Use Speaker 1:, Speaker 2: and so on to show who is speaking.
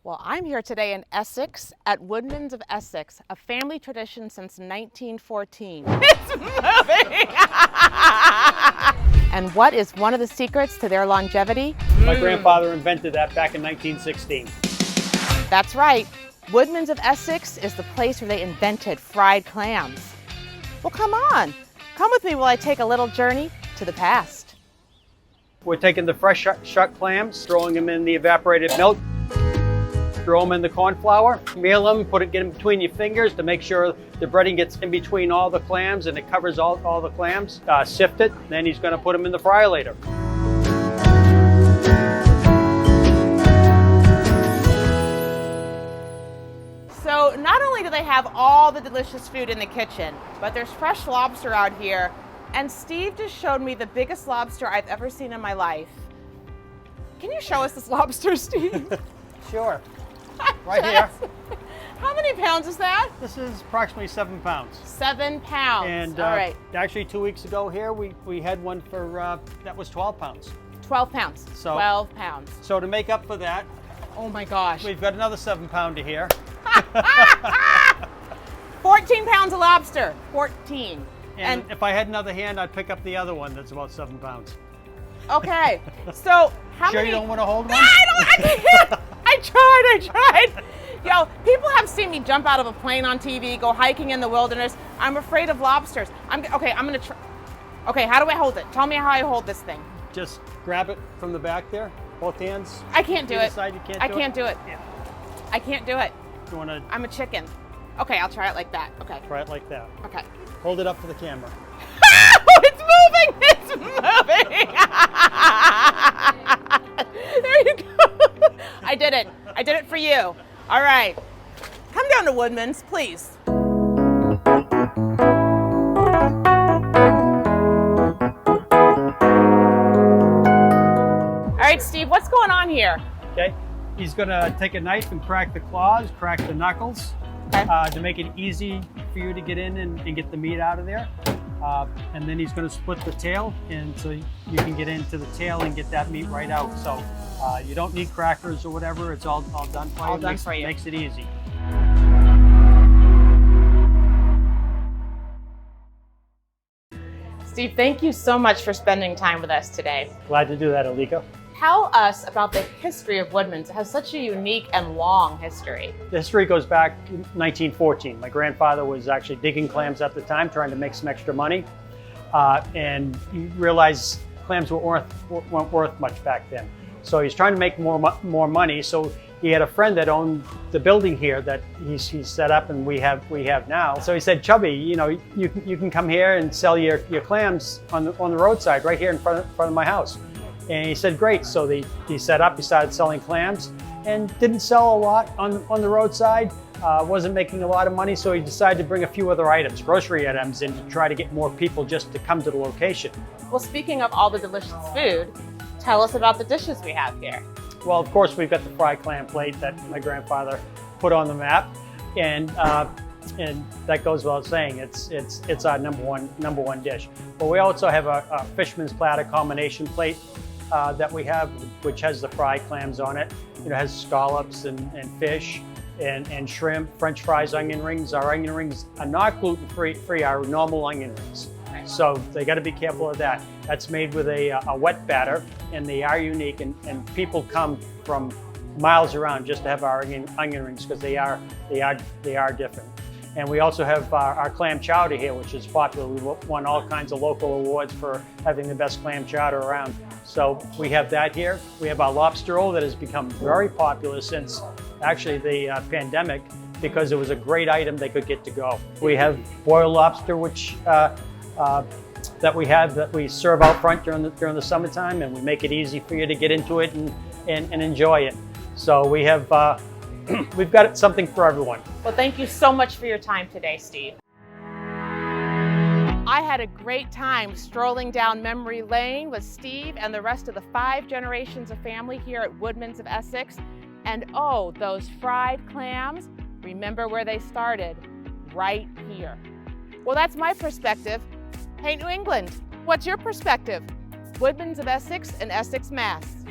Speaker 1: Well, I'm here today in Essex at Woodman's of Essex, a family tradition since 1914. It's moving! And what is one of the secrets to their longevity?
Speaker 2: My grandfather invented that back in 1916.
Speaker 1: That's right. Woodman's of Essex is the place where they invented fried clams. Well, come on. Come with me while I take a little journey to the past.
Speaker 2: We're taking the fresh shut clams, throwing them in the evaporated milk, throw them in the corn flour, meal them, get them between your fingers to make sure the breading gets in between all the clams and it covers all the clams. Sift it, then he's going to put them in the fryer later.
Speaker 1: So not only do they have all the delicious food in the kitchen, but there's fresh lobster out here. And Steve just showed me the biggest lobster I've ever seen in my life. Can you show us this lobster, Steve?
Speaker 2: Sure. Right here.
Speaker 1: How many pounds is that?
Speaker 2: This is approximately 7 pounds.
Speaker 1: 7 pounds.
Speaker 2: And
Speaker 1: all right.
Speaker 2: Actually 2 weeks ago here, we had one for, that was 12 pounds.
Speaker 1: 12 pounds.
Speaker 2: So,
Speaker 1: 12 pounds.
Speaker 2: So to make up for that,
Speaker 1: oh my gosh.
Speaker 2: we've got another 7 pounder here.
Speaker 1: 14 pounds of lobster. 14.
Speaker 2: And if I had another hand, I'd pick up the other one that's about 7 pounds.
Speaker 1: Okay. So how
Speaker 2: sure
Speaker 1: many?
Speaker 2: You don't want to hold one?
Speaker 1: I can't. I tried. Yo, people have seen me jump out of a plane on TV, go hiking in the wilderness. I'm afraid of lobsters. I'm gonna try. Okay, how do I hold it? Tell me how I hold this thing.
Speaker 2: Just grab it from the back there, both hands.
Speaker 1: I can't do it.
Speaker 2: Side, you can't
Speaker 1: I can't do it.
Speaker 2: Yeah.
Speaker 1: I can't do it.
Speaker 2: You want to
Speaker 1: I'm a chicken. Okay, I'll try it like that. Okay.
Speaker 2: try it like that.
Speaker 1: Okay.
Speaker 2: Hold it up to the camera.
Speaker 1: It's moving! It's moving! There you go. I did it. I did it for you. All right. Come down to Woodman's, please. All right, Steve, what's going on here?
Speaker 2: Okay. He's going to take a knife and crack the claws, crack the knuckles,
Speaker 1: Okay.
Speaker 2: To make it easy for you to get in and get the meat out of there. And then he's going to split the tail, and so you can get into the tail and get that meat right out. So you don't need crackers or whatever. It's all done for you.
Speaker 1: All done for you.
Speaker 2: Makes it easy.
Speaker 1: Steve, thank you so much for spending time with us today.
Speaker 2: Glad to do that, Alika.
Speaker 1: Tell us about the history of Woodman's. It has such a unique and long history.
Speaker 2: The history goes back to 1914. My grandfather was actually digging clams at the time, trying to make some extra money. And he realized clams weren't worth much back then. So he's trying to make more money. So he had a friend that owned the building here that he's set up and we have now. So he said, Chubby, you know, you can come here and sell your clams on the roadside right here in front of my house. And he said, great. So he set up, he started selling clams and didn't sell a lot on the roadside, wasn't making a lot of money. So he decided to bring a few other items, grocery items, in to try to get more people just to come to the location.
Speaker 1: Well, speaking of all the delicious food, tell us about the dishes we have here.
Speaker 2: Well, of course, we've got the fried clam plate that my grandfather put on the map. And that goes without saying, it's our number one dish. But we also have a fisherman's platter combination plate that we have, which has the fried clams on it. You know, it has scallops and fish and shrimp, French fries, onion rings. Our onion rings are not gluten-free, our normal onion rings. So they got to be careful of that. That's made with a wet batter, and they are unique. And people come from miles around just to have our onion rings because they are different. And we also have our clam chowder here, which is popular. We won all kinds of local awards for having the best clam chowder around. So we have that here. We have our lobster roll that has become very popular since actually the pandemic because it was a great item they could get to go. We have boiled lobster, which that we serve out front during the summertime, and we make it easy for you to get into it and enjoy it. So we have we've got something for everyone.
Speaker 1: Well, thank you so much for your time today, Steve. I had a great time strolling down memory lane with Steve and the rest of the 5 generations of family here at Woodman's of Essex. And oh, those fried clams, remember where they started? Right here. Well, that's my perspective. Hey, New England, what's your perspective? Woodman's of Essex and Essex, Mass.